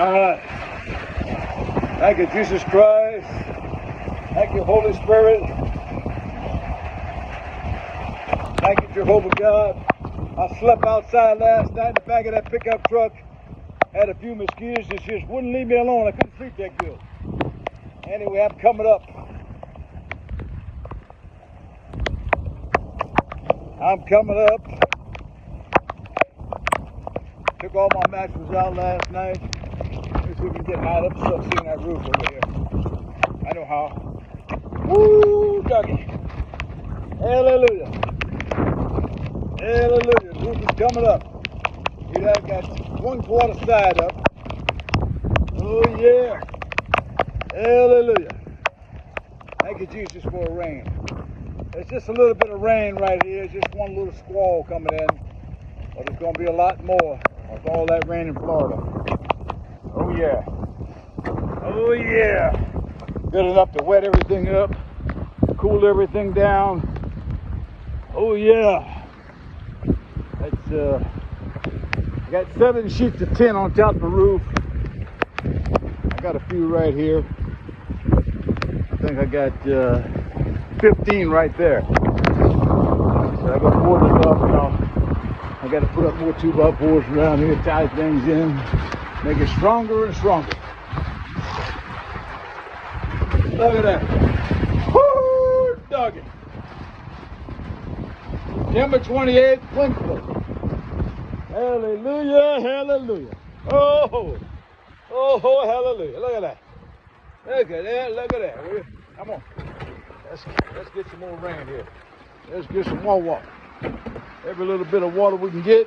All right. Thank you, Jesus Christ. Thank you, Holy Spirit. Thank you, Jehovah God. I slept outside last night in the back of that pickup truck. Had a few mosquitoes that just wouldn't leave me alone. I couldn't sleep that good. Anyway, I'm coming up. I'm coming up. Took all my mattresses out last night. Let's see if we can get high up so seeing that roof over here. I know how. Woo, doggy. Hallelujah. Hallelujah. The roof is coming up. You know, I've got 1/4 side up. Oh, yeah. Hallelujah. Thank you, Jesus, for a rain. It's just a little bit of rain right here. Just one little squall coming in. But it's going to be a lot more with all that rain in Florida. Oh, yeah. Oh, yeah. Good enough to wet everything up, cool everything down. Oh, yeah. That's, I got 7 sheets of tin on top of the roof. I got a few right here. I think I got 15 right there. So I got more than enough now. I got to put up more 2x4s around here, tie things in, make it stronger and stronger. Look at that. Woo, doggy. September 28th, Winkler. Hallelujah, hallelujah. Oh, oh, hallelujah. Look at that. Look at that, look at that. Come on. Let's get some more rain here. Let's get some more water. Every little bit of water we can get.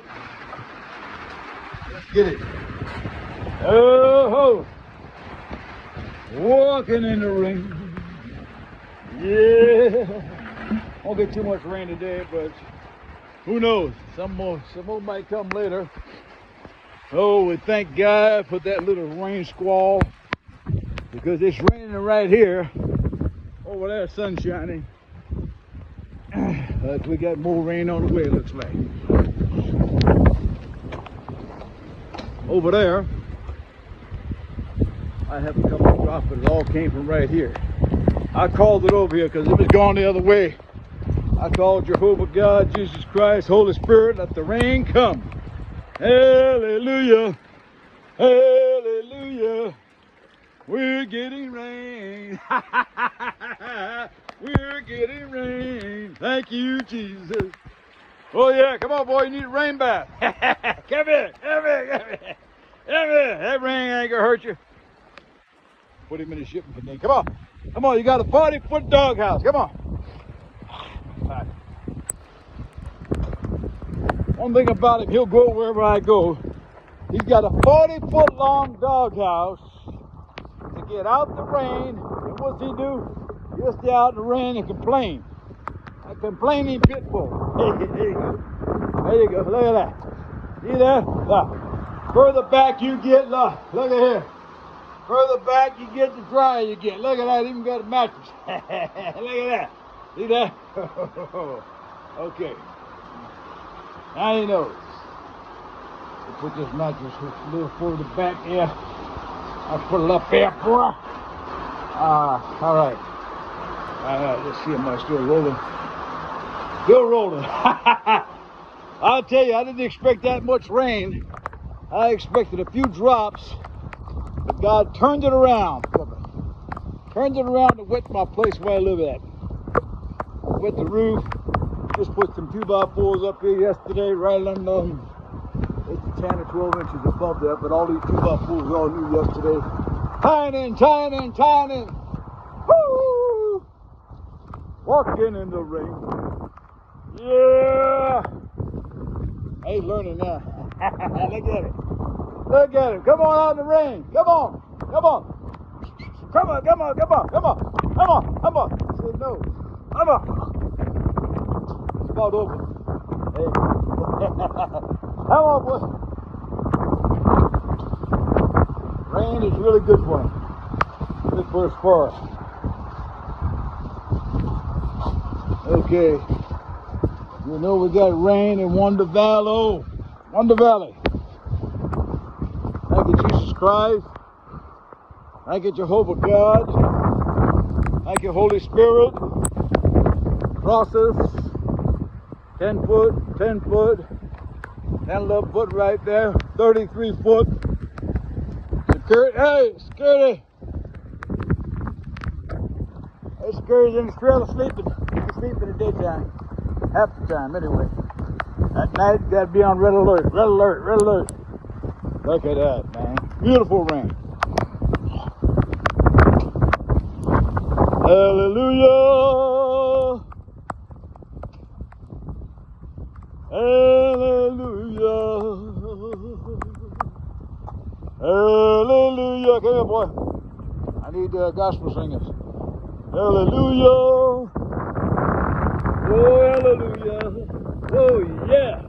Let's get it. Oh, walking in the rain. Yeah. Won't get too much rain today, but who knows? Some more might come later. Oh, we thank God for that little rain squall, because it's raining right here. Over there, sun shining. But we got more rain on the way, it looks like. Over there, I have a couple of drops, but it all came from right here. I called it over here because it was gone the other way. I called Jehovah God, Jesus Christ, Holy Spirit, let the rain come. Hallelujah. Hallelujah. We're getting rain. We're getting rain. Thank you, Jesus. Oh, yeah. Come on, boy. You need a rain bath. Come here. Come here. Come here. Come here. That rain ain't going to hurt you. Put him in the shipping container. Come on. Come on. You got a 40-foot doghouse. Come on. Right. One thing about him, he'll go wherever I go. He's got a 40-foot long doghouse to get out the rain. And what's he do? He'll stay out in the rain and complain. A complaining pit bull. Hey, there you go. There you go. Look at that. See that? Look. Further back you get, look at here. Further back you get, the drier you get. Look at that. Even got a mattress. Look at that. See that? Okay. Now he knows. We'll put this mattress a little further back here. I'll put it up here, boy. All right. Let's see, am I still rolling? Still rolling. I'll tell you, I didn't expect that much rain. I expected a few drops, but God turned it around for me. Turned it around to wet my place where I live at. Wet the roof. Just put some 2x4s up here yesterday, right on it's 10 or 12 inches above that, but all these 2x4s all new yesterday. Tying in. Woo! Walking in the rain. Yeah! Hey, learning now. Look at it. Look at it. Come on out in the rain. Come on. Come on. Come on. Come on. Come on. Come on. Come on. Come on. Say no. Come on. It's about over. Hey. Come on, boy. Rain is really good for him. Good for his fur. Okay. You know we got rain in Wonder Valley. Wonder Valley. Thank you, Jesus Christ. Thank you, Jehovah God. Thank you, Holy Spirit. Crosses, 10 foot, 10 foot, 10 foot right there, 33 foot. Security, hey, security. Hey, security's in the trailer sleeping. You can sleep in the daytime, half the time anyway. At night, you gotta be on red alert, red alert, red alert. Look at that, man. Beautiful rain. Hallelujah. Hallelujah. Hallelujah. Come here, boy. I need gospel singers. Hallelujah. Oh, hallelujah. Oh, yeah.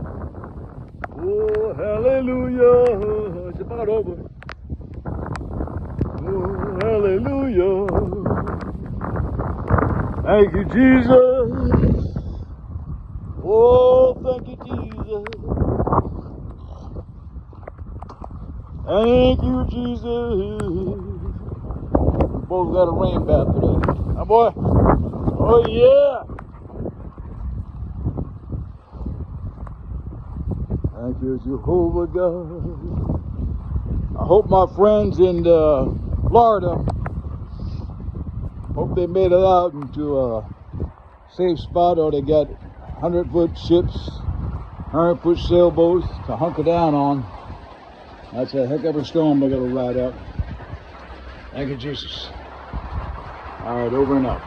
Oh, hallelujah. It's about over. Oh, hallelujah. Thank you, Jesus. Oh, thank you, Jesus. Thank you, Jesus. We both got a rain bath today. Huh, boy? Oh, yeah. Thank you, Jehovah God. I hope my friends in Florida, hope they made it out into a safe spot, or they got 100-foot ships, 100-foot sailboats to hunker down on. That's a heck of a storm we're going to ride out. Thank you, Jesus. All right, over and out.